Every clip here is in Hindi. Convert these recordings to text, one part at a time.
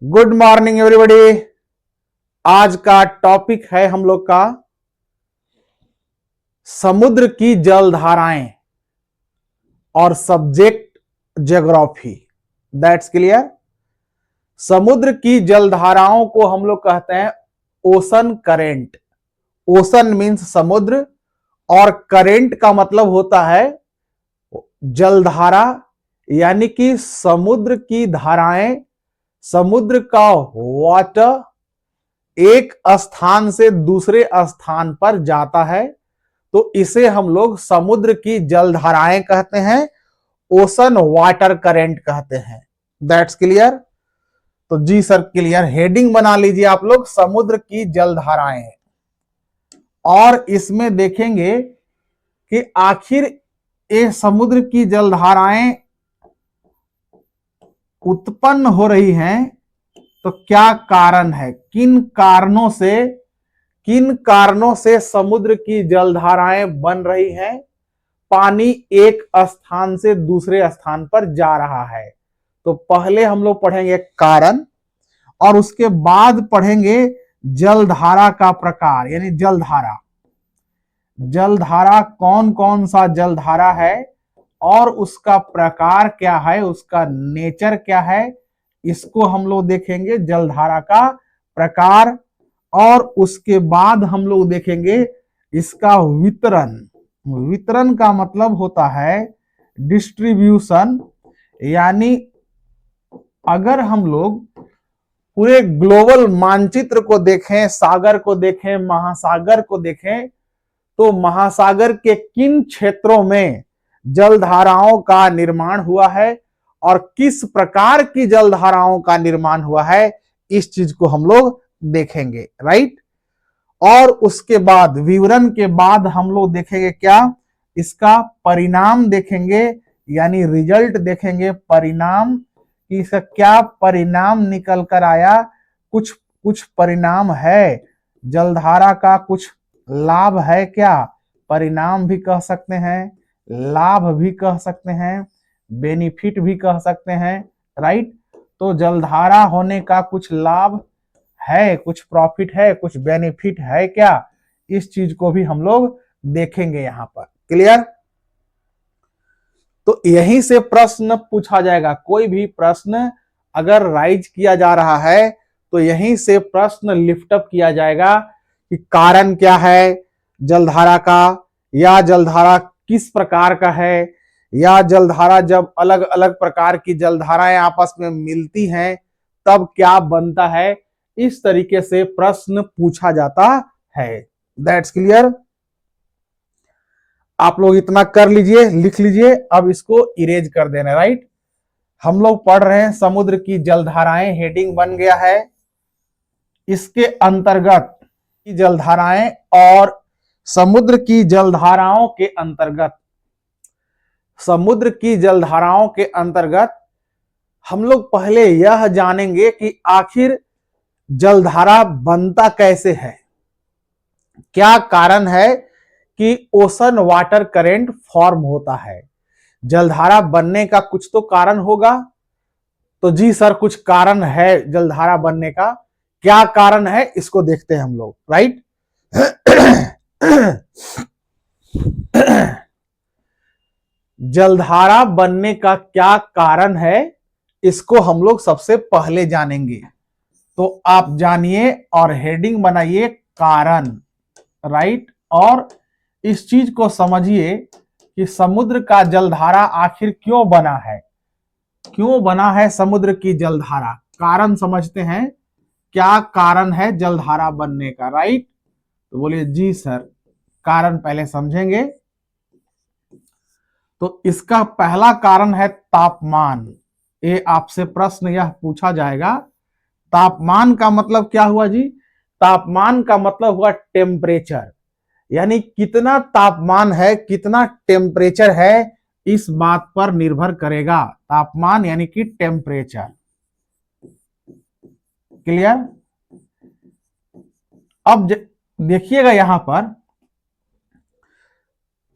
Good morning everybody. आज का टॉपिक है हम लोग का समुद्र की जलधाराएं और सब्जेक्ट ज्योग्राफी। That's clear. समुद्र की जलधाराओं को हम लोग कहते हैं ओशन करेंट। ओशन मीन्स समुद्र और करेंट का मतलब होता है जलधारा, यानी कि समुद्र की धाराएं, समुद्र का वाटर एक स्थान से दूसरे स्थान पर जाता है तो इसे हम लोग समुद्र की जलधाराएं कहते हैं, ओशन वाटर करेंट कहते हैं। That's clear. तो जी सर क्लियर। हेडिंग बना लीजिए आप लोग, समुद्र की जलधाराएं। और इसमें देखेंगे कि आखिर ये समुद्र की जलधाराएं उत्पन्न हो रही हैं तो क्या कारण है, किन कारणों से समुद्र की जलधाराएं बन रही हैं, पानी एक स्थान से दूसरे स्थान पर जा रहा है। तो पहले हम लोग पढ़ेंगे कारण और उसके बाद पढ़ेंगे जलधारा का प्रकार, यानी जलधारा कौन कौन सा जलधारा है और उसका प्रकार क्या है, उसका नेचर क्या है, इसको हम लोग देखेंगे जलधारा का प्रकार। और उसके बाद हम लोग देखेंगे इसका वितरण का मतलब होता है डिस्ट्रीब्यूशन, यानी अगर हम लोग पूरे ग्लोबल मानचित्र को देखें, सागर को देखें, महासागर को देखें, तो महासागर के किन क्षेत्रों में जलधाराओं का निर्माण हुआ है और किस प्रकार की जलधाराओं का निर्माण हुआ है, इस चीज को हम लोग देखेंगे। राइट। और उसके बाद विवरण के बाद हम लोग देखेंगे क्या, इसका परिणाम देखेंगे, यानी रिजल्ट देखेंगे, परिणाम कि इसका क्या परिणाम निकल कर आया। कुछ परिणाम है, जलधारा का कुछ लाभ है क्या, परिणाम भी कह सकते हैं, लाभ भी कह सकते हैं, बेनिफिट भी कह सकते हैं। राइट। तो जलधारा होने का कुछ लाभ है, कुछ प्रॉफिट है, कुछ बेनिफिट है क्या, इस चीज को भी हम लोग देखेंगे यहां पर। क्लियर। तो यहीं से प्रश्न पूछा जाएगा, कोई भी प्रश्न अगर राइज किया जा रहा है तो यहीं से प्रश्न लिफ्ट अप किया जाएगा कि कारण क्या है जलधारा का, या जलधारा किस प्रकार का है, या जलधारा जब अलग अलग प्रकार की जलधाराएं आपस में मिलती हैं तब क्या बनता है, इस तरीके से प्रश्न पूछा जाता है। That's clear. आप लोग इतना कर लीजिए, लिख लीजिए, अब इसको इरेज कर देना। राइट। हम लोग पढ़ रहे हैं समुद्र की जलधाराएं, हेडिंग बन गया है। इसके अंतर्गत की जलधाराएं और समुद्र की जलधाराओं के अंतर्गत, समुद्र की जलधाराओं के अंतर्गत हम लोग पहले यह जानेंगे कि आखिर जलधारा बनता कैसे है, क्या कारण है कि ओशन वाटर करेंट फॉर्म होता है। जलधारा बनने का कुछ तो कारण होगा। तो जी सर कुछ कारण है जलधारा बनने का, क्या कारण है इसको देखते हैं हम लोग। राइट। जलधारा बनने का क्या कारण है इसको हम लोग सबसे पहले जानेंगे। तो आप जानिए और हेडिंग बनाइए कारण। राइट। और इस चीज को समझिए कि समुद्र का जलधारा आखिर क्यों बना है, क्यों बना है समुद्र की जलधारा, कारण समझते हैं, क्या कारण है जलधारा बनने का। राइट। तो बोलिए जी सर, कारण पहले समझेंगे। तो इसका पहला कारण है तापमान। ये आपसे प्रश्न यह पूछा जाएगा, तापमान का मतलब क्या हुआ जी, तापमान का मतलब हुआ टेम्परेचर, यानी कितना तापमान है, कितना टेम्परेचर है, इस बात पर निर्भर करेगा तापमान, यानी कि टेम्परेचर। क्लियर। अब देखिएगा यहां पर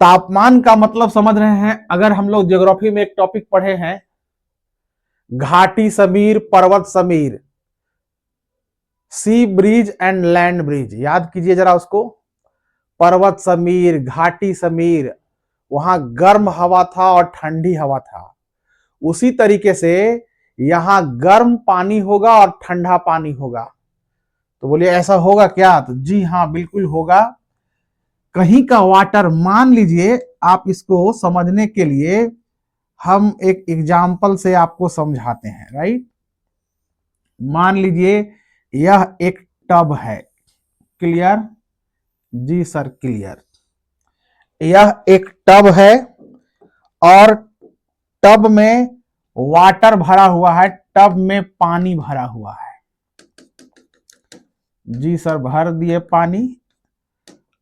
तापमान का मतलब समझ रहे हैं। अगर हम लोग ज्योग्राफी में एक टॉपिक पढ़े हैं घाटी समीर पर्वत समीर, सी ब्रिज एंड लैंड ब्रिज, याद कीजिए जरा उसको। पर्वत समीर, घाटी समीर, वहां गर्म हवा था और ठंडी हवा था। उसी तरीके से यहां गर्म पानी होगा और ठंडा पानी होगा। तो बोलिए ऐसा होगा क्या? तो जी हाँ, बिल्कुल होगा। कहीं का वाटर, मान लीजिए, आप इसको समझने के लिए हम एक एग्जाम्पल से आपको समझाते हैं, राइट। मान लीजिए यह एक टब है, क्लियर? जी सर, क्लियर। यह एक टब है और टब में वाटर भरा हुआ है, टब में पानी भरा हुआ है। जी सर, भर दिए पानी।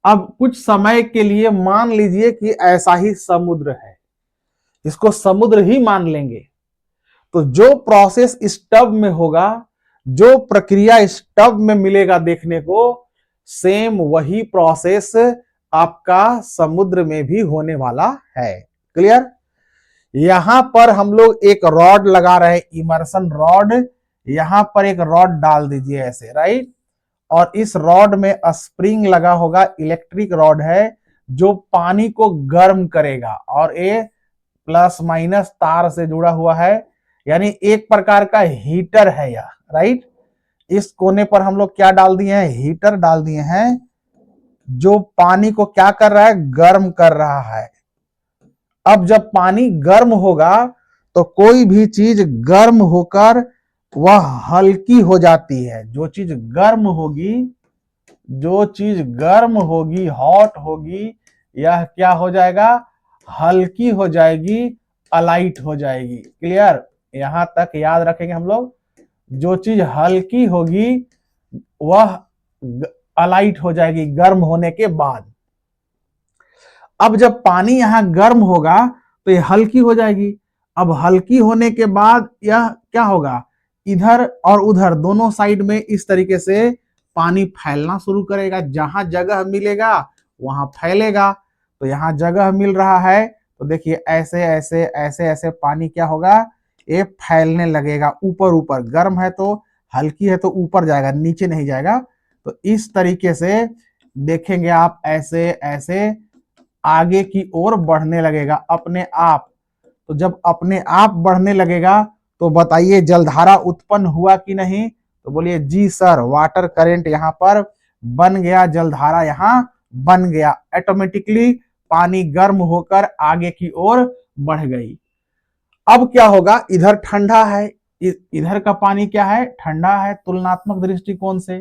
अब कुछ समय के लिए मान लीजिए कि ऐसा ही समुद्र है, इसको समुद्र ही मान लेंगे। तो जो प्रोसेस इस टब में होगा, जो प्रक्रिया इस टब में मिलेगा देखने को, सेम वही प्रोसेस आपका समुद्र में भी होने वाला है। क्लियर? यहां पर हम लोग एक रॉड लगा रहे हैं, इमर्शन रॉड। यहां पर एक रॉड डाल दीजिए ऐसे, राइट। और इस रॉड में स्प्रिंग लगा होगा, इलेक्ट्रिक रॉड है जो पानी को गर्म करेगा, और ये प्लस माइनस तार से जुड़ा हुआ है, यानी एक प्रकार का हीटर है यह, राइट। इस कोने पर हम लोग क्या डाल दिए हैं? हीटर डाल दिए हैं, जो पानी को क्या कर रहा है? गर्म कर रहा है। अब जब पानी गर्म होगा तो कोई भी चीज गर्म होकर वह हल्की हो जाती है। जो चीज गर्म होगी, जो चीज गर्म होगी, हॉट होगी, यह क्या हो जाएगा? हल्की हो जाएगी, अलाइट हो जाएगी। क्लियर? यहां तक याद रखेंगे हम लोग। जो चीज हल्की होगी वह अलाइट हो जाएगी गर्म होने के बाद। अब जब पानी यहां गर्म होगा तो यह हल्की हो जाएगी। अब हल्की होने के बाद यह क्या होगा? इधर और उधर दोनों साइड में इस तरीके से पानी फैलना शुरू करेगा। जहां जगह मिलेगा वहां फैलेगा। तो यहां जगह मिल रहा है तो देखिए ऐसे ऐसे ऐसे ऐसे पानी क्या होगा? ये फैलने लगेगा ऊपर ऊपर। गर्म है तो हल्की है तो ऊपर जाएगा, नीचे नहीं जाएगा। तो इस तरीके से देखेंगे आप, ऐसे ऐसे आगे की ओर बढ़ने लगेगा अपने आप। तो जब अपने आप बढ़ने लगेगा तो बताइए जलधारा उत्पन्न हुआ कि नहीं? तो बोलिए जी सर, वाटर करंट यहां पर बन गया, जलधारा यहां बन गया। ऑटोमेटिकली पानी गर्म होकर आगे की ओर बढ़ गई। अब क्या होगा? इधर ठंडा है, इधर का पानी क्या है? ठंडा है तुलनात्मक दृष्टिकोण से।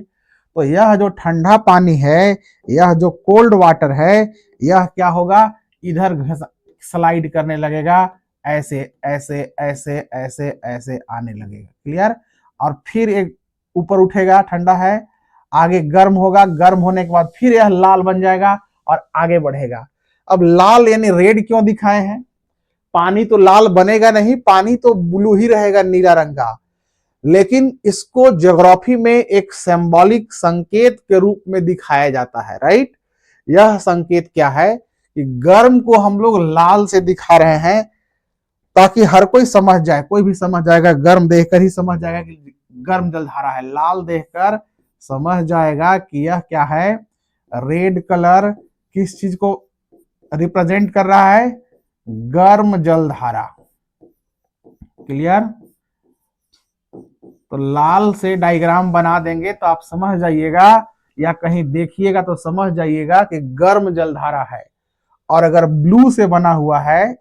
तो यह जो ठंडा पानी है, यह जो कोल्ड वाटर है, यह क्या होगा? इधर स्लाइड करने लगेगा, ऐसे ऐसे ऐसे ऐसे ऐसे आने लगेगा। क्लियर? और फिर एक ऊपर उठेगा, ठंडा है, आगे गर्म होगा, गर्म होने के बाद फिर यह लाल बन जाएगा और आगे बढ़ेगा। अब लाल यानी रेड क्यों दिखाए हैं? पानी तो लाल बनेगा नहीं, पानी तो ब्लू ही रहेगा, नीला रंग का। लेकिन इसको ज्योग्राफी में एक सिंबॉलिक संकेत के रूप में दिखाया जाता है, राइट। यह संकेत क्या है कि गर्म को हम लोग लाल से दिखा रहे हैं ताकि हर कोई समझ जाए, कोई भी समझ जाएगा, गर्म देखकर ही समझ जाएगा कि गर्म जलधारा है। लाल देखकर समझ जाएगा कि यह क्या है? रेड कलर किस चीज को रिप्रेजेंट कर रहा है? गर्म जलधारा। क्लियर? तो लाल से डायग्राम बना देंगे तो आप समझ जाइएगा, या कहीं देखिएगा तो समझ जाइएगा कि गर्म जलधारा है। और अगर ब्लू से बना हुआ है,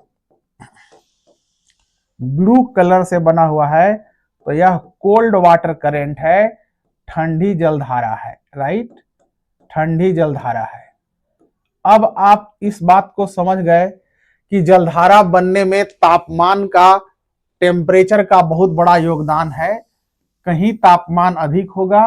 ब्लू कलर से बना हुआ है, तो यह कोल्ड वाटर करंट है, ठंडी जलधारा है, राइट। ठंडी जलधारा है। अब आप इस बात को समझ गए कि जलधारा बनने में तापमान का, टेम्परेचर का बहुत बड़ा योगदान है। कहीं तापमान अधिक होगा,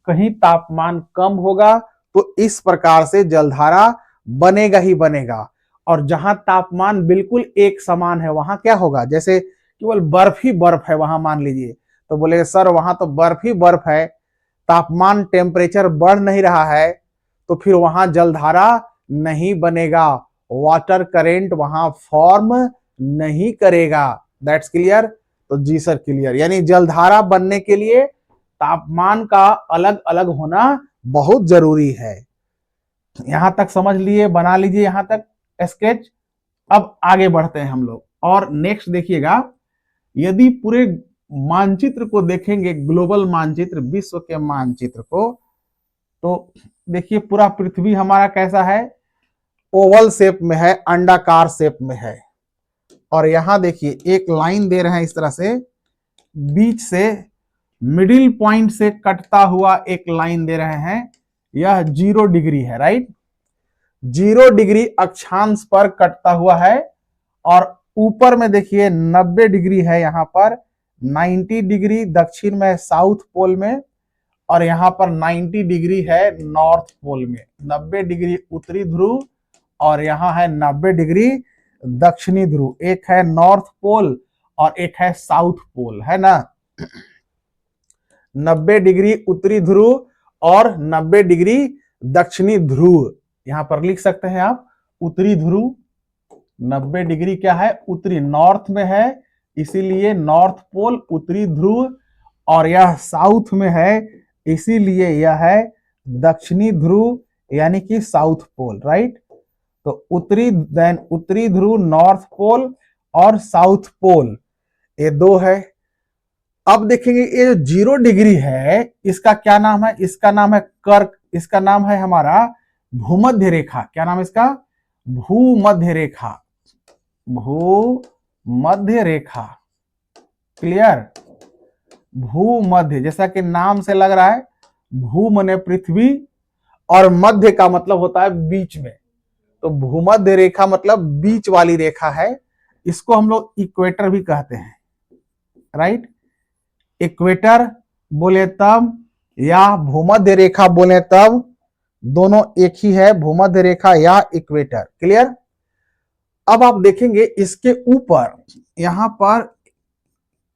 कहीं तापमान कम होगा, तो इस प्रकार से जलधारा बनेगा ही बनेगा। और जहां तापमान बिल्कुल एक समान है वहां क्या होगा? जैसे केवल बर्फ ही बर्फ है वहां, मान लीजिए, तो बोले सर वहां तो बर्फ ही बर्फ है, तापमान टेम्परेचर बढ़ नहीं रहा है, तो फिर वहां जलधारा नहीं बनेगा, वाटर करेंट वहां फॉर्म नहीं करेगा। That's clear? तो जी सर क्लियर। यानी जलधारा बनने के लिए तापमान का अलग अलग होना बहुत जरूरी है। यहां तक समझ लिए, बना लीजिए यहां तक स्केच। अब आगे बढ़ते हैं हम लोग और नेक्स्ट देखिएगा, यदि पूरे मानचित्र को देखेंगे, ग्लोबल मानचित्र, विश्व के मानचित्र को, तो देखिए पूरा पृथ्वी हमारा कैसा है, ओवल शेप में है, अंडाकार शेप में है। और यहां देखिए एक लाइन दे रहे हैं इस तरह से, बीच से मिडिल पॉइंट से कटता हुआ एक लाइन दे रहे हैं, यह 0 डिग्री है, राइट। 0 डिग्री अक्षांश पर कटता हुआ है। और ऊपर में देखिए 90 डिग्री है, यहां पर 90 डिग्री दक्षिण में, साउथ पोल में, और यहां पर 90 डिग्री है नॉर्थ पोल में। 90 डिग्री उत्तरी ध्रुव और यहां है 90 डिग्री दक्षिणी ध्रुव। एक है नॉर्थ पोल और एक है साउथ पोल, है ना। 90 डिग्री उत्तरी ध्रुव और 90 डिग्री दक्षिणी ध्रुव। यहां पर लिख सकते हैं आप उत्तरी ध्रुव, 90 डिग्री क्या है, उत्तरी, नॉर्थ में है, इसीलिए नॉर्थ पोल उत्तरी ध्रुव, और यह साउथ में है, इसीलिए यह है दक्षिणी ध्रुव, यानी कि साउथ पोल, राइट। तो उत्तरी ध्रुव, नॉर्थ पोल और साउथ पोल, ये दो है। अब देखेंगे ये जो 0 डिग्री है, इसका क्या नाम है, इसका नाम है कर्क, इसका नाम है हमारा भूमध्य रेखा। क्या नाम है इसका, भूमध्य रेखा, भूमध्य रेखा, क्लियर। भूमध्य, जैसा कि नाम से लग रहा है, भू माने पृथ्वी और मध्य का मतलब होता है बीच में, तो भूमध्य रेखा मतलब बीच वाली रेखा है। इसको हम लोग इक्वेटर भी कहते हैं, राइट। इक्वेटर बोले तब या भूमध्य रेखा बोले तब, दोनों एक ही है, भूमध्य रेखा या इक्वेटर, क्लियर। अब आप देखेंगे इसके ऊपर, यहां पर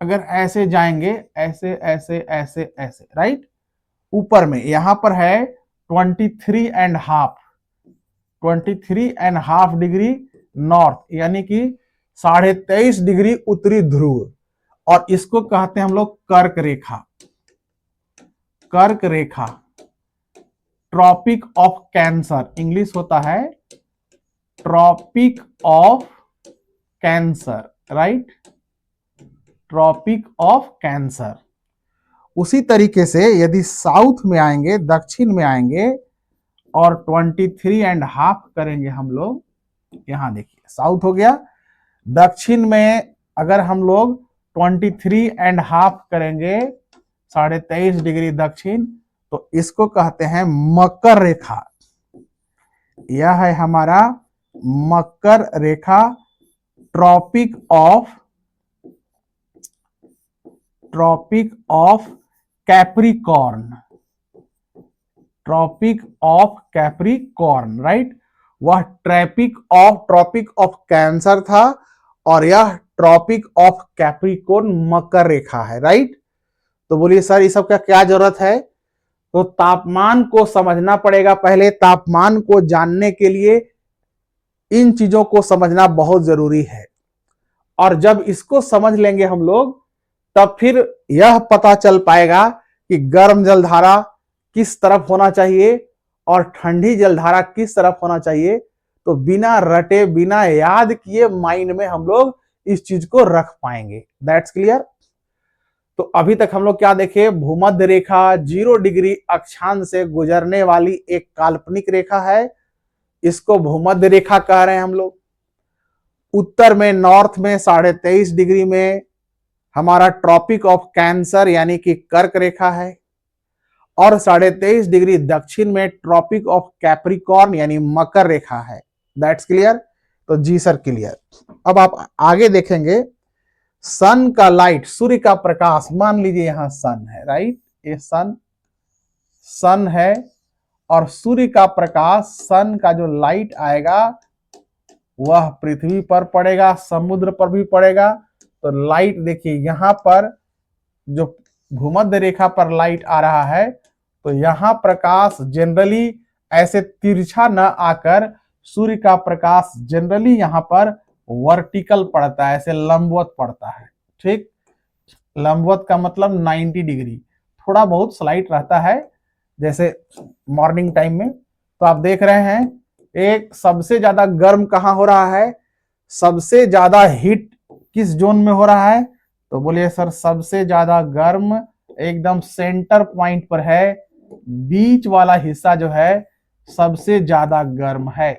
अगर ऐसे जाएंगे, ऐसे ऐसे ऐसे ऐसे, राइट, ऊपर में यहां पर है 23.5 डिग्री नॉर्थ, यानी कि 23.5 डिग्री उत्तरी ध्रुव, और इसको कहते हैं हम लोग कर्क रेखा, कर्क रेखा, ट्रॉपिक ऑफ कैंसर, इंग्लिश होता है tropic of cancer, right, tropic of cancer. उसी तरीके से यदि साउथ में आएंगे, दक्षिण में आएंगे और 23.5 करेंगे हम लोग, यहां देखिए साउथ हो गया, दक्षिण में अगर हम लोग 23.5 करेंगे, 23.5 डिग्री दक्षिण, तो इसको कहते हैं मकर रेखा। यह है हमारा मकर रेखा, tropic of capricorn, tropic of capricorn, right. वह ट्रॉपिक ऑफ कैंसर था और यह ट्रॉपिक ऑफ कैप्रिकॉर्न मकर रेखा है, राइट। तो बोलिए सर ये सब का क्या जरूरत है, तो तापमान को समझना पड़ेगा। पहले तापमान को जानने के लिए इन चीजों को समझना बहुत जरूरी है, और जब इसको समझ लेंगे हम लोग, तब फिर यह पता चल पाएगा कि गर्म जलधारा किस तरफ होना चाहिए और ठंडी जलधारा किस तरफ होना चाहिए। तो बिना रटे, बिना याद किए माइंड में हम लोग इस चीज को रख पाएंगे। That's clear. तो अभी तक हम लोग क्या देखे, भूमध्य रेखा 0 डिग्री अक्षांश से गुजरने वाली एक काल्पनिक रेखा है, इसको भूमध्य रेखा कह रहे हैं हम लोग। उत्तर में, नॉर्थ में 23.5 डिग्री में हमारा ट्रॉपिक ऑफ कैंसर यानी कि कर्क रेखा है, और 23.5 डिग्री दक्षिण में ट्रॉपिक ऑफ कैप्रिकॉर्न यानी मकर रेखा है। That's clear. तो जी सर क्लियर। अब आप आगे देखेंगे, सन का लाइट, सूर्य का प्रकाश, मान लीजिए यहां सन है, राइट, ये सन है, और सूर्य का प्रकाश, सन का जो लाइट आएगा वह पृथ्वी पर पड़ेगा, समुद्र पर भी पड़ेगा। तो लाइट देखिए यहां पर जो भूमध्य रेखा पर लाइट आ रहा है, तो यहां प्रकाश जनरली ऐसे तिरछा न आकर सूर्य का प्रकाश जनरली यहां पर वर्टिकल पड़ता है, ऐसे लंबवत पड़ता है, ठीक। लंबवत का मतलब 90 डिग्री, थोड़ा बहुत स्लाइट रहता है, जैसे मॉर्निंग टाइम में। तो आप देख रहे हैं एक सबसे ज्यादा गर्म कहाँ हो रहा है, सबसे ज्यादा हीट किस जोन में हो रहा है, तो बोलिए सर सबसे ज्यादा गर्म एकदम सेंटर पॉइंट पर है, बीच वाला हिस्सा जो है सबसे ज्यादा गर्म है।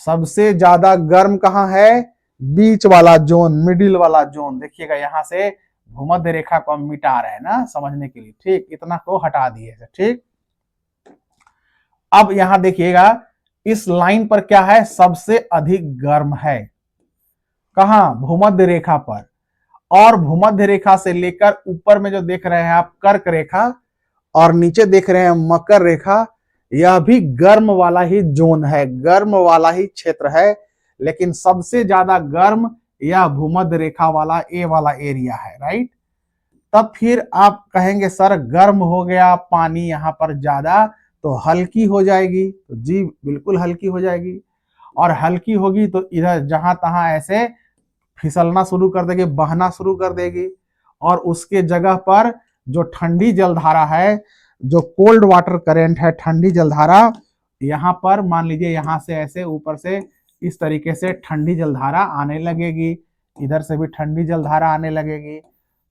सबसे ज्यादा गर्म कहाँ है, बीच वाला जोन, मिडिल वाला जोन। देखिएगा यहां से भूमध्य रेखा को हम मिटा रहे हैं ना समझने के लिए, ठीक, इतना को हटा दिए, ठीक। अब यहां देखिएगा इस लाइन पर क्या है, सबसे अधिक गर्म है, कहां, भूमध्य रेखा पर। और भूमध्य रेखा से लेकर ऊपर में जो देख रहे हैं आप कर्क रेखा, और नीचे देख रहे हैं मकर रेखा, यह भी गर्म वाला ही जोन है, गर्म वाला ही क्षेत्र है, लेकिन सबसे ज्यादा गर्म यह भूमध्य रेखा वाला ए वाला एरिया है, राइट। तब फिर आप कहेंगे सर गर्म हो गया, पानी यहाँ पर ज्यादा, तो हल्की हो जाएगी, तो जी बिल्कुल हल्की हो जाएगी। और हल्की होगी तो इधर जहां तहां ऐसे फिसलना शुरू कर देगी, बहना शुरू कर देगी, और उसके जगह पर जो ठंडी जलधारा है, जो कोल्ड वाटर करेंट है, ठंडी जलधारा, यहाँ पर मान लीजिए यहां से ऐसे ऊपर से इस तरीके से ठंडी जलधारा आने लगेगी, इधर से भी ठंडी जलधारा आने लगेगी।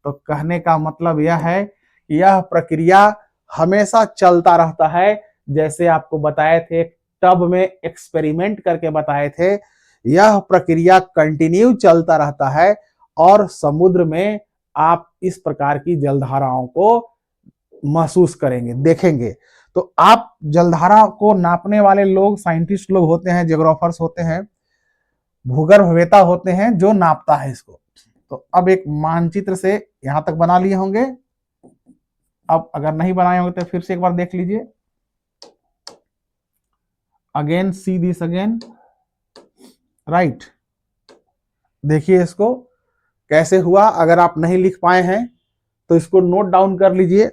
तो कहने का मतलब यह है कि यह प्रक्रिया हमेशा चलता रहता है, जैसे आपको बताए थे टब में एक्सपेरिमेंट करके बताए थे, यह प्रक्रिया कंटिन्यू चलता रहता है। और समुद्र में आप इस प्रकार की जलधाराओं को महसूस करेंगे, देखेंगे। तो आप जलधारा को नापने वाले लोग साइंटिस्ट लोग होते हैं, जियोग्राफर्स होते हैं, भूगर्भवेत्ता होते हैं जो नापता है इसको। तो अब एक मानचित्र से यहां तक बना लिए होंगे, अब अगर नहीं बनाए होंगे तो फिर से एक बार देख लीजिए, again see this again, right. देखिए इसको कैसे हुआ, अगर आप नहीं लिख पाए हैं तो इसको नोट डाउन कर लीजिए,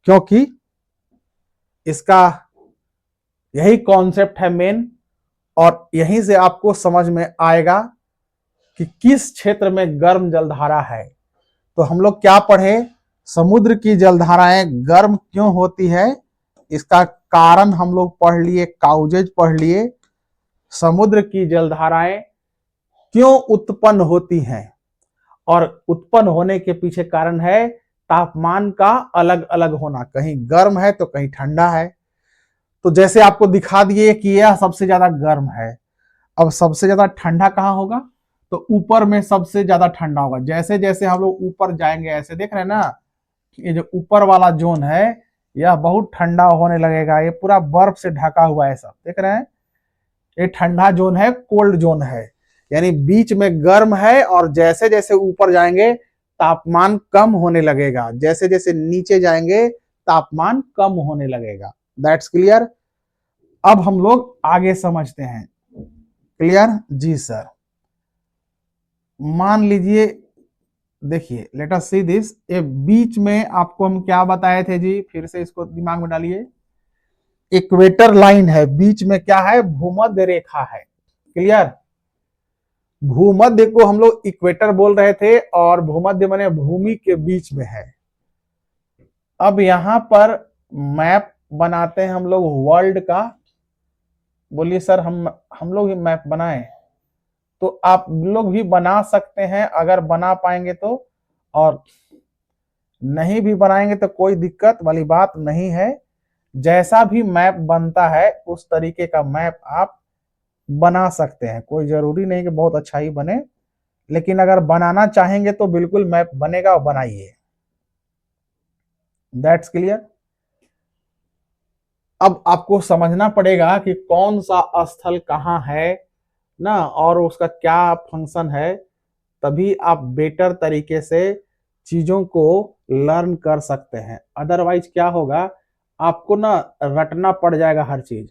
क्योंकि इसका यही कॉन्सेप्ट है मेन, और यहीं से आपको समझ में आएगा कि किस क्षेत्र में गर्म जलधारा है। तो हम लोग क्या पढ़े, समुद्र की जलधाराएं गर्म क्यों होती है, इसका कारण हम लोग पढ़ लिए, काउजेज पढ़ लिए। समुद्र की जलधाराएं क्यों उत्पन्न होती हैं, और उत्पन्न होने के पीछे कारण है तापमान का अलग अलग होना, कहीं गर्म है तो कहीं ठंडा है। तो जैसे आपको दिखा दिए कि यह सबसे ज्यादा गर्म है, अब सबसे ज्यादा ठंडा कहाँ होगा, तो ऊपर में सबसे ज्यादा ठंडा होगा। जैसे जैसे हम लोग ऊपर जाएंगे, ऐसे देख रहे हैं ना, ये जो ऊपर वाला जोन है यह बहुत ठंडा होने लगेगा, ये पूरा बर्फ से ढका हुआ है, सब देख रहे हैं, ये ठंडा जोन है, कोल्ड जोन है, यानी बीच में गर्म है, और जैसे जैसे ऊपर जाएंगे तापमान कम होने लगेगा, जैसे जैसे नीचे जाएंगे तापमान कम होने लगेगा। That's clear. अब हम लोग आगे समझते हैं, क्लियर जी सर। मान लीजिए, देखिए लेट अस सी दिस, ये बीच में आपको हम क्या बताए थे जी, फिर से इसको दिमाग में डालिए, इक्वेटर लाइन है, बीच में क्या है, भूमध्य रेखा है, क्लियर। भूमध्य को हम लोग इक्वेटर बोल रहे थे, और भूमध्य माने भूमि के बीच में है। अब यहां पर मैप बनाते हैं हम लोग वर्ल्ड का, बोलिए सर हम लोग ही मैप बनाए, तो आप लोग भी बना सकते हैं अगर बना पाएंगे तो, और नहीं भी बनाएंगे तो कोई दिक्कत वाली बात नहीं है। जैसा भी मैप बनता है उस तरीके का मैप आप बना सकते हैं, कोई जरूरी नहीं कि बहुत अच्छा ही बने, लेकिन अगर बनाना चाहेंगे तो बिल्कुल मैप बनेगा, और बनाइए। That's clear. अब आपको समझना पड़ेगा कि कौन सा स्थल कहाँ है ना, और उसका क्या फंक्शन है, तभी आप बेटर तरीके से चीजों को लर्न कर सकते हैं। अदरवाइज क्या होगा, आपको ना रटना पड़ जाएगा हर चीज,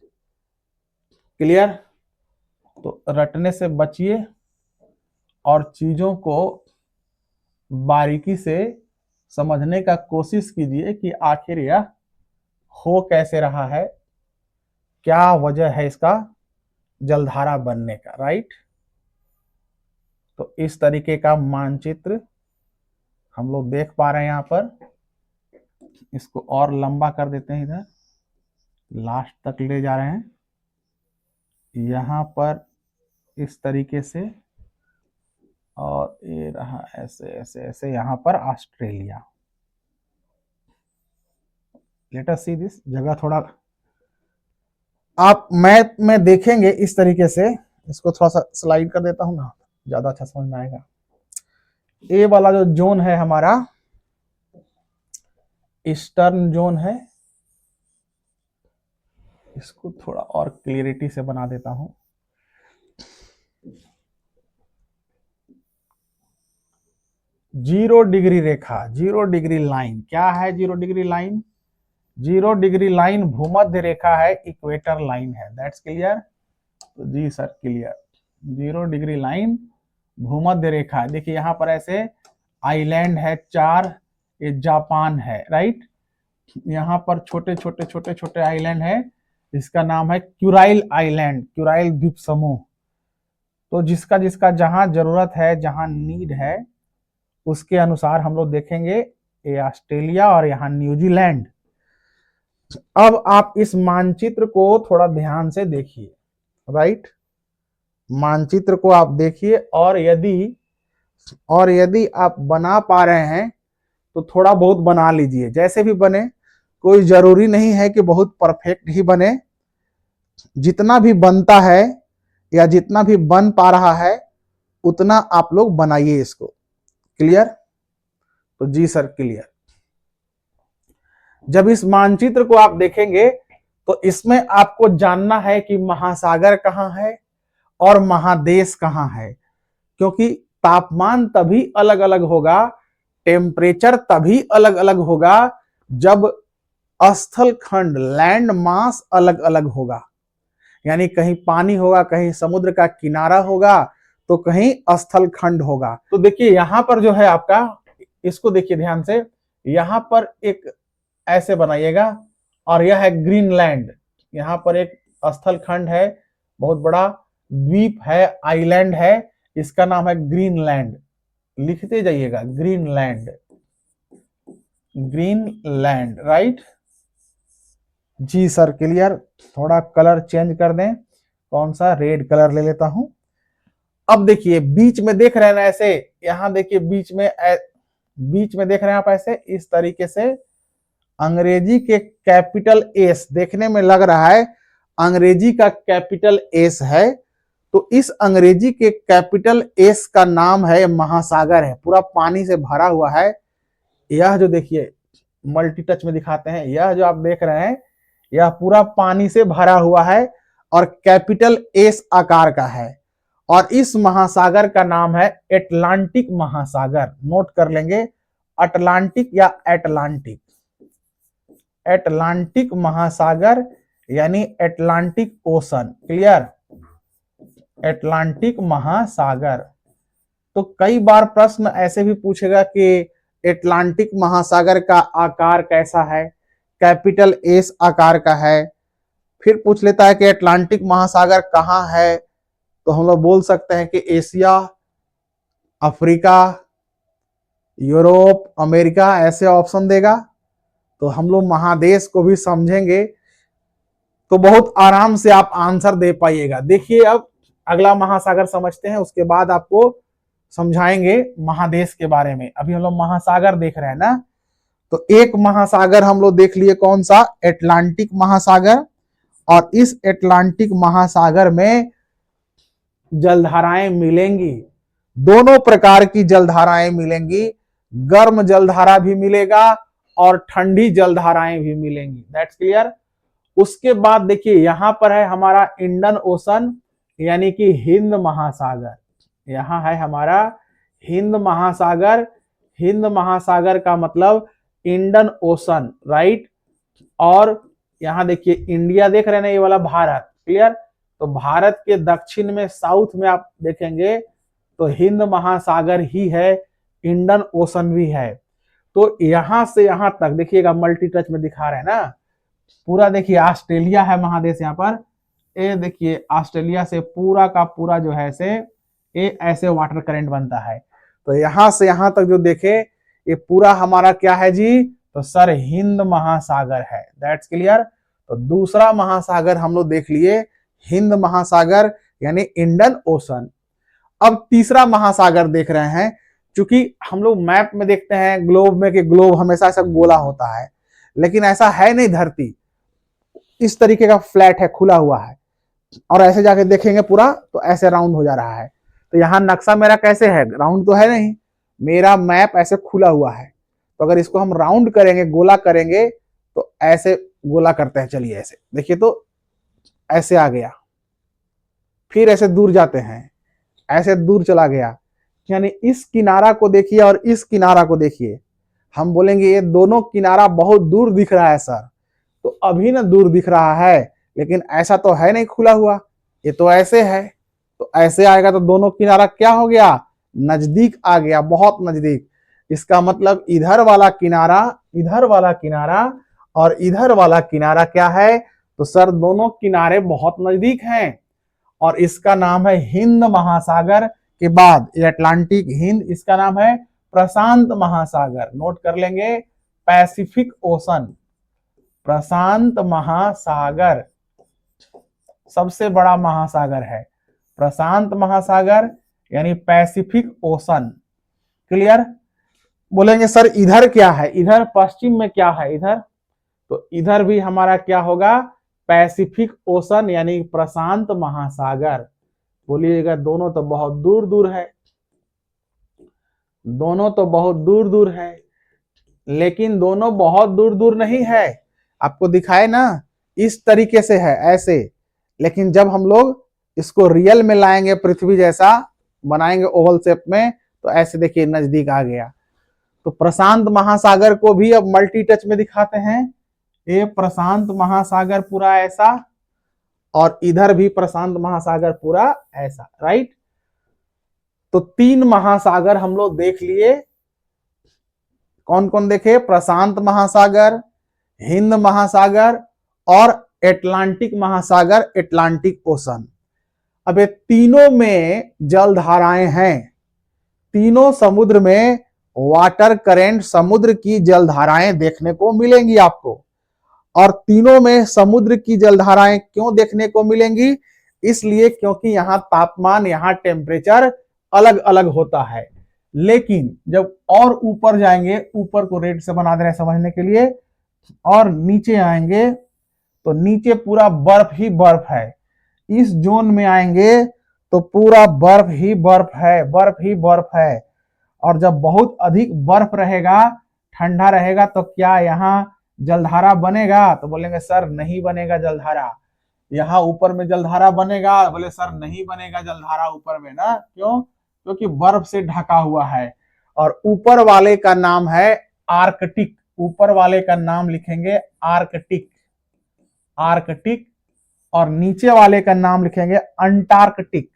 क्लियर। तो रटने से बचिए, और चीजों को बारीकी से समझने का कोशिश कीजिए कि आखिर यह हो कैसे रहा है, क्या वजह है इसका जलधारा बनने का, राइट। तो इस तरीके का मानचित्र हम लोग देख पा रहे हैं यहाँ पर। इसको और लंबा कर देते हैं, इधर लास्ट तक ले जा रहे हैं, यहां पर इस तरीके से, और ये रहा ऐसे ऐसे ऐसे, यहां पर Australia. Let us see this. जगह थोड़ा आप मैप में देखेंगे इस तरीके से, इसको थोड़ा सा स्लाइड कर देता हूं ना, ज्यादा अच्छा समझ में आएगा। ए वाला जो जोन है हमारा ईस्टर्न जोन है, इसको थोड़ा और क्लियरिटी से बना देता हूं। जीरो डिग्री रेखा, जीरो डिग्री लाइन क्या है? Zero degree line, zero degree line भूमध्य रेखा है, इक्वेटर लाइन है। That's clear? तो जी sir clear. Zero degree line भूमध्य रेखा है। देखिए यहां पर ऐसे आइलैंड है 4, ये जापान है, राइट। यहाँ पर छोटे छोटे छोटे छोटे आइलैंड है, इसका नाम है क्यूराइल आइलैंड, क्यूराइल द्वीप समूह। तो जिसका जिसका जहां जरूरत है, जहां नीड है, उसके अनुसार हम लोग देखेंगे। ये ऑस्ट्रेलिया और यहाँ न्यूजीलैंड। अब आप इस मानचित्र को थोड़ा ध्यान से देखिए, राइट। मानचित्र को आप देखिए, और यदि आप बना पा रहे हैं तो थोड़ा बहुत बना लीजिए, जैसे भी बने, कोई जरूरी नहीं है कि बहुत परफेक्ट ही बने। जितना भी बनता है या जितना भी बन पा रहा है उतना आप लोग बनाइए इसको। क्लियर? तो जी सर क्लियर। जब इस मानचित्र को आप देखेंगे तो इसमें आपको जानना है कि महासागर कहां है और महादेश कहां है, क्योंकि तापमान तभी अलग अलग होगा, टेम्परेचर तभी अलग अलग होगा जब स्थल खंड, लैंड मास अलग अलग होगा। यानी कहीं पानी होगा, कहीं समुद्र का किनारा होगा, तो कहीं स्थल खंड होगा। तो देखिए यहां पर जो है आपका, इसको देखिए ध्यान से, यहां पर एक ऐसे बनाइएगा, और यह है ग्रीनलैंड। यहां पर एक स्थल खंड है, बहुत बड़ा द्वीप है, आइलैंड है, इसका नाम है ग्रीनलैंड। लिखते जाइएगा, ग्रीनलैंड, ग्रीनलैंड, राइट। जी सर क्लियर। थोड़ा कलर चेंज कर दें, कौन सा, रेड कलर ले लेता हूं। अब देखिए बीच में देख रहे हैं ना ऐसे, यहां देखिए बीच में देख रहे हैं आप ऐसे, इस तरीके से अंग्रेजी के कैपिटल एस देखने में लग रहा है, अंग्रेजी का कैपिटल एस है। तो इस अंग्रेजी के कैपिटल एस का नाम है महासागर है, पूरा पानी से भरा हुआ है। यह जो देखिए मल्टी टच में दिखाते हैं, यह जो आप देख रहे हैं, यह पूरा पानी से भरा हुआ है और कैपिटल एस आकार का है। और इस महासागर का नाम है एटलांटिक महासागर। नोट कर लेंगे, अटलांटिक या एटलांटिक, एटलांटिक महासागर यानी एटलांटिक ओशन। क्लियर? एटलांटिक महासागर। तो कई बार प्रश्न ऐसे भी पूछेगा कि एटलांटिक महासागर का आकार कैसा है, कैपिटल एस आकार का है। फिर पूछ लेता है कि एटलांटिक महासागर कहाँ है, तो हम लोग बोल सकते हैं कि एशिया, अफ्रीका, यूरोप, अमेरिका, ऐसे ऑप्शन देगा। तो हम लोग महादेश को भी समझेंगे तो बहुत आराम से आप आंसर दे पाइएगा। देखिए अब अगला महासागर समझते हैं, उसके बाद आपको समझाएंगे महादेश के बारे में। अभी हम लोग महासागर देख रहे हैं ना, तो एक महासागर हम लोग देख लिए, कौन सा, एटलांटिक महासागर। और इस एटलांटिक महासागर में जलधाराएं मिलेंगी, दोनों प्रकार की जलधाराएं मिलेंगी, गर्म जलधारा भी मिलेगा और ठंडी जलधाराएं भी मिलेंगी। That's clear. उसके बाद देखिए यहां पर है हमारा इंडियन ओशन, यानी कि हिंद महासागर। यहां है हमारा हिंद महासागर। हिंद महासागर का मतलब इंडियन ओशन, राइट। और यहां देखिए इंडिया देख रहे हैं ना, ये वाला भारत। क्लियर? तो भारत के दक्षिण में, साउथ में आप देखेंगे तो हिंद महासागर ही है, इंडियन ओशन भी है। तो यहां से यहां तक देखिएगा, मल्टी टच में दिखा रहे हैं ना, पूरा देखिए ऑस्ट्रेलिया है महादेश यहाँ पर। ये देखिए ऑस्ट्रेलिया से पूरा का पूरा जो है से ये ऐसे वाटर करंट बनता है। तो यहां से यहां तक जो देखे, ये पूरा हमारा क्या है जी, तो सर हिंद महासागर है। That's clear. तो दूसरा महासागर हम लोग देख लिए हिंद महासागर यानी इंडियन ओशन। अब तीसरा महासागर देख रहे हैं। क्योंकि हम लोग मैप में देखते हैं ग्लोब में कि ग्लोब हमेशा ऐसा गोला होता है, लेकिन ऐसा है नहीं। धरती इस तरीके का फ्लैट है, खुला हुआ है, और ऐसे जाके देखेंगे पूरा तो ऐसे राउंड हो जा रहा है। तो यहाँ नक्शा मेरा कैसे है, राउंड तो है नहीं, मेरा मैप ऐसे खुला हुआ है। तो अगर इसको हम राउंड करेंगे, गोला करेंगे, तो ऐसे गोला करते हैं। चलिए ऐसे देखिए, तो ऐसे आ गया, फिर ऐसे दूर जाते हैं, ऐसे दूर चला गया। यानी इस किनारा को देखिए और इस किनारा को देखिए, हम बोलेंगे ये दोनों किनारा बहुत दूर दिख रहा है सर। तो अभी ना दूर दिख रहा है, लेकिन ऐसा तो है नहीं खुला हुआ, ये तो ऐसे है। तो ऐसे आएगा तो दोनों किनारा क्या हो गया, नजदीक आ गया, बहुत नजदीक। इसका मतलब इधर वाला किनारा, इधर वाला किनारा और इधर वाला किनारा क्या है, तो सर दोनों किनारे बहुत नजदीक हैं। और इसका नाम है हिंद महासागर के बाद ये अटलांटिक, हिंद, इसका नाम है प्रशांत महासागर। नोट कर लेंगे, पैसिफिक ओशन, प्रशांत महासागर सबसे बड़ा महासागर है। प्रशांत महासागर यानी पैसिफिक ओशन। क्लियर। बोलेंगे सर इधर क्या है, इधर पश्चिम में क्या है इधर, तो इधर भी हमारा क्या होगा, पैसिफिक ओशन यानी प्रशांत महासागर। बोलिएगा दोनों तो बहुत दूर दूर है, दोनों तो बहुत दूर दूर है, लेकिन दोनों बहुत दूर दूर नहीं है। आपको दिखाए ना, इस तरीके से है ऐसे, लेकिन जब हम लोग इसको रियल में लाएंगे, पृथ्वी जैसा बनाएंगे ओवल शेप में, तो ऐसे देखिए नजदीक आ गया। तो प्रशांत महासागर को भी अब मल्टी टच में दिखाते हैं। ये प्रशांत महासागर पूरा ऐसा, और इधर भी प्रशांत महासागर पूरा ऐसा, राइट। तो 3 महासागर हम लोग देख लिए। कौन कौन देखे, प्रशांत महासागर, हिंद महासागर और अटलांटिक महासागर, अटलांटिक ओशन। अब ये तीनों में जलधाराएं हैं, तीनों समुद्र में वाटर करेंट, समुद्र की जलधाराएं देखने को मिलेंगी आपको। और तीनों में समुद्र की जलधाराएं क्यों देखने को मिलेंगी, इसलिए क्योंकि यहाँ तापमान, यहाँ टेम्परेचर अलग अलग होता है। लेकिन जब और ऊपर जाएंगे, ऊपर को रेड से बना दे रहे हैं समझने के लिए, और नीचे आएंगे तो नीचे पूरा बर्फ ही बर्फ है। इस जोन में आएंगे तो पूरा बर्फ ही बर्फ है, बर्फ ही बर्फ है। और जब बहुत अधिक बर्फ रहेगा, ठंडा रहेगा, तो क्या यहाँ जलधारा बनेगा, तो बोलेंगे सर नहीं बनेगा जलधारा। यहाँ ऊपर में जलधारा बनेगा, बोले सर नहीं बनेगा जलधारा ऊपर में ना, क्यों, क्योंकि बर्फ से ढका हुआ है। और ऊपर वाले का नाम है आर्कटिक, ऊपर वाले का नाम लिखेंगे आर्कटिक, आर्कटिक, और नीचे वाले का नाम लिखेंगे अंटार्कटिक,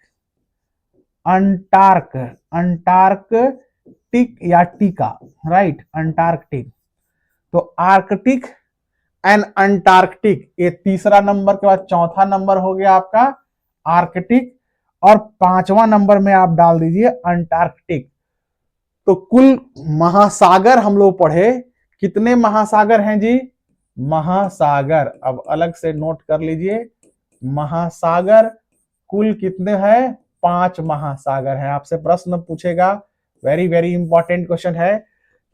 अंटार्क, अंटार्कटिक या टीका, राइट, अंटार्कटिक। तो आर्कटिक एंड अंटार्कटिक, ये तीसरा नंबर के बाद चौथा नंबर हो गया आपका आर्कटिक, और 5वां नंबर में आप डाल दीजिए अंटार्कटिक। तो कुल महासागर हम लोग पढ़े, कितने महासागर हैं जी, महासागर, अब अलग से नोट कर लीजिए, महासागर कुल कितने हैं, 5 महासागर हैं। आपसे प्रश्न पूछेगा, वेरी वेरी इंपॉर्टेंट क्वेश्चन है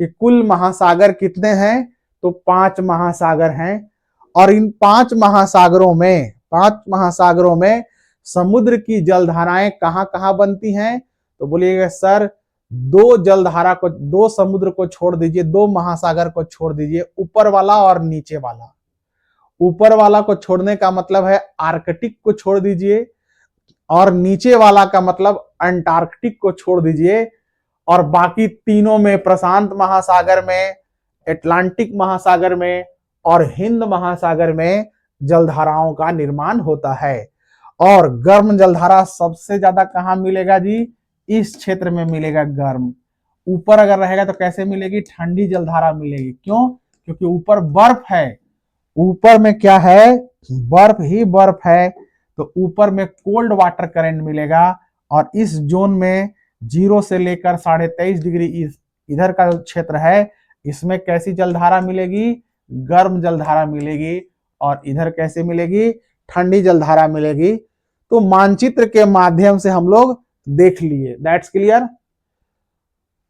कि कुल महासागर कितने हैं, तो 5 महासागर हैं। और इन 5 महासागरों में, 5 महासागरों में समुद्र की जलधाराएं कहां कहां बनती हैं, तो बोलिएगा सर 2 जलधारा को, 2 समुद्र को छोड़ दीजिए, 2 महासागर को छोड़ दीजिए, ऊपर वाला और नीचे वाला। ऊपर वाला को छोड़ने का मतलब है आर्कटिक को छोड़ दीजिए, और नीचे वाला का मतलब अंटार्कटिक को छोड़ दीजिए। और बाकी तीनों में, प्रशांत महासागर में, अटलांटिक महासागर में और हिंद महासागर में जलधाराओं का निर्माण होता है। और गर्म जलधारा सबसे ज्यादा कहां मिलेगा जी, इस क्षेत्र में मिलेगा गर्म। ऊपर अगर रहेगा तो कैसे मिलेगी, ठंडी जलधारा मिलेगी। क्यों, क्योंकि ऊपर बर्फ है, ऊपर में क्या है, बर्फ ही बर्फ है। तो ऊपर में कोल्ड वाटर करंट मिलेगा। और इस जोन में 0 से लेकर 23.5 डिग्री इधर का क्षेत्र है, इसमें कैसी जलधारा मिलेगी, गर्म जलधारा मिलेगी, और इधर कैसे मिलेगी, ठंडी जलधारा मिलेगी। तो मानचित्र के माध्यम से हम लोग देख लिए, दैट्स क्लियर।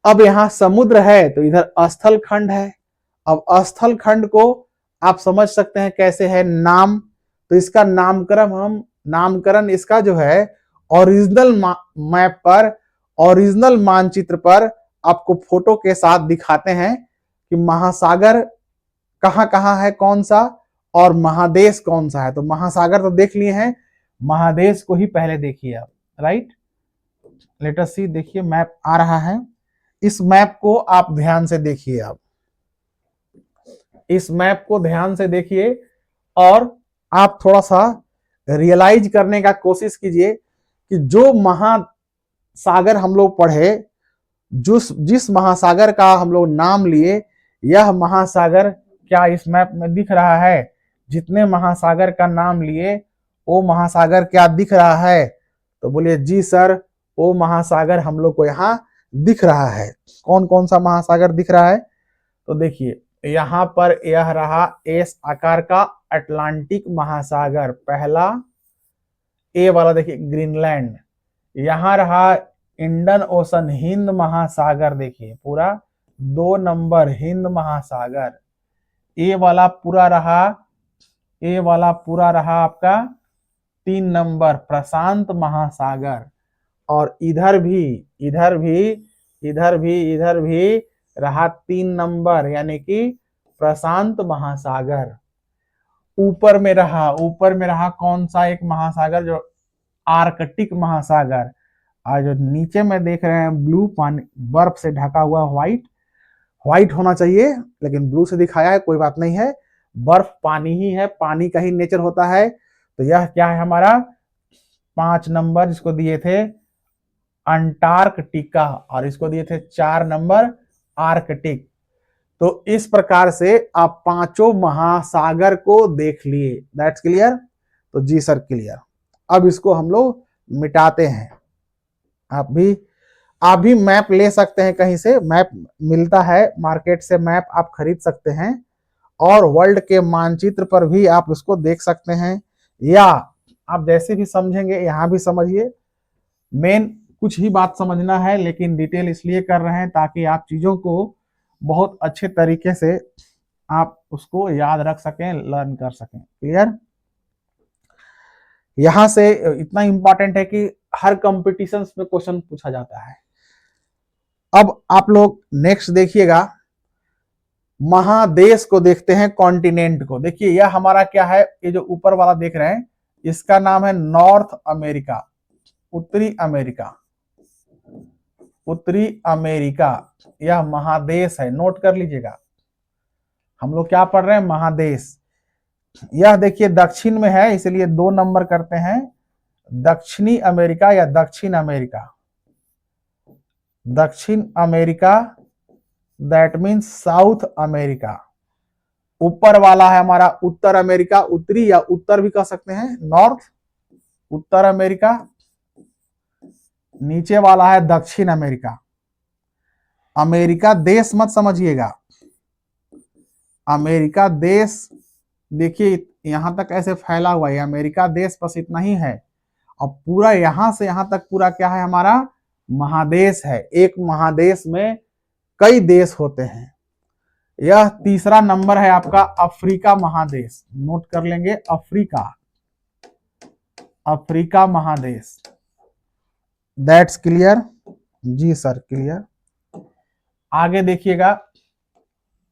अब यहां समुद्र है तो इधर स्थल खंड है। अब स्थल खंड को आप समझ सकते हैं कैसे है, नाम। तो इसका नामकरण इसका जो है ओरिजिनल मैप पर, ओरिजिनल मानचित्र पर आपको फोटो के साथ दिखाते हैं कि महासागर कहां कहां है, कौन सा, और महादेश कौन सा है। तो महासागर तो देख लिए हैं, महादेश को ही पहले देखिए आप, राइट। लेट अस सी, देखिए मैप आ रहा है। इस मैप को आप ध्यान से देखिए, आप इस मैप को ध्यान से देखिए और आप थोड़ा सा रियलाइज करने का कोशिश कीजिए कि जो महासागर हम लोग पढ़े, जिस महासागर का हम लोग नाम लिए, यह महासागर क्या इस मैप में दिख रहा है? जितने महासागर का नाम लिए वो महासागर क्या दिख रहा है? तो बोलिए जी सर, वो महासागर हम लोग को यहाँ दिख रहा है। कौन कौन सा महासागर दिख रहा है? तो देखिए यहां पर यह रहा एस आकार का अटलांटिक महासागर, पहला ए वाला देखिए ग्रीनलैंड। यहां रहा इंडियन ओशन, हिंद महासागर, देखिए पूरा 2 नंबर हिंद महासागर। ए वाला पूरा रहा आपका 3 नंबर प्रशांत महासागर। और इधर भी रहा 3 नंबर यानी कि प्रशांत महासागर। ऊपर में रहा कौन सा एक महासागर, जो आर्कटिक महासागर। और जो नीचे में देख रहे हैं ब्लू, पानी बर्फ से ढका हुआ, व्हाइट होना चाहिए लेकिन ब्लू से दिखाया है, कोई बात नहीं है। बर्फ पानी ही है, पानी का ही नेचर होता है। तो यह क्या है हमारा 5 नंबर, जिसको दिए थे अंटार्कटिका, और इसको दिए थे 4 नंबर आर्कटिक। तो इस प्रकार से आप 5 महासागर को देख लिए, दैट्स क्लियर। तो जी सर क्लियर। अब इसको हम लोग मिटाते हैं। आप भी मैप ले सकते हैं, कहीं से मैप मिलता है मार्केट से, मैप आप खरीद सकते हैं और वर्ल्ड के मानचित्र पर भी आप उसको देख सकते हैं, या आप जैसे भी समझेंगे यहां भी समझिए। मेन कुछ ही बात समझना है, लेकिन डिटेल इसलिए कर रहे हैं ताकि आप चीजों को बहुत अच्छे तरीके से आप उसको याद रख सकें, लर्न कर सकें। क्लियर। यहां से इतना इंपॉर्टेंट है कि हर कंपटीशंस में क्वेश्चन पूछा जाता है। अब आप लोग नेक्स्ट देखिएगा, महादेश को देखते हैं, कॉन्टिनेंट को। देखिए यह हमारा क्या है, ये जो ऊपर वाला देख रहे हैं इसका नाम है नॉर्थ अमेरिका, उत्तरी अमेरिका। उत्तरी अमेरिका यह महादेश है, नोट कर लीजिएगा। हम लोग क्या पढ़ रहे हैं, महादेश। यह देखिए दक्षिण में है, इसलिए 2 नंबर करते हैं, दक्षिणी अमेरिका या दक्षिण अमेरिका। दक्षिण America that means south America. ऊपर वाला है हमारा उत्तर अमेरिका, उत्तरी या उत्तर भी कह सकते हैं, नॉर्थ, उत्तर अमेरिका। नीचे वाला है दक्षिण अमेरिका। अमेरिका देश मत समझिएगा, अमेरिका देश देखिए यहां तक ऐसे फैला हुआ है, अमेरिका देश बस इतना ही है। अब पूरा यहां से यहां तक पूरा क्या है हमारा महादेश है। एक महादेश में कई देश होते हैं। यह तीसरा नंबर है आपका अफ्रीका महादेश, नोट कर लेंगे, अफ्रीका महादेश। That's clear. जी सर क्लियर। आगे देखिएगा,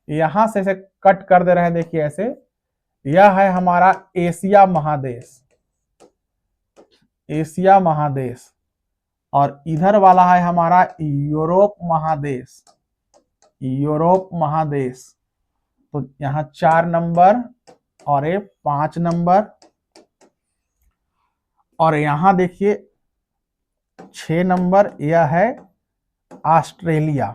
यहां से ऐसे कट कर दे रहे हैं, देखिए ऐसे। यह है हमारा एशिया महादेश, एशिया महादेश। और इधर वाला है हमारा यूरोप महादेश, यूरोप महादेश। तो यहां 4 नंबर और ये 5 नंबर। और यहां देखिए 6 नंबर, यह है ऑस्ट्रेलिया।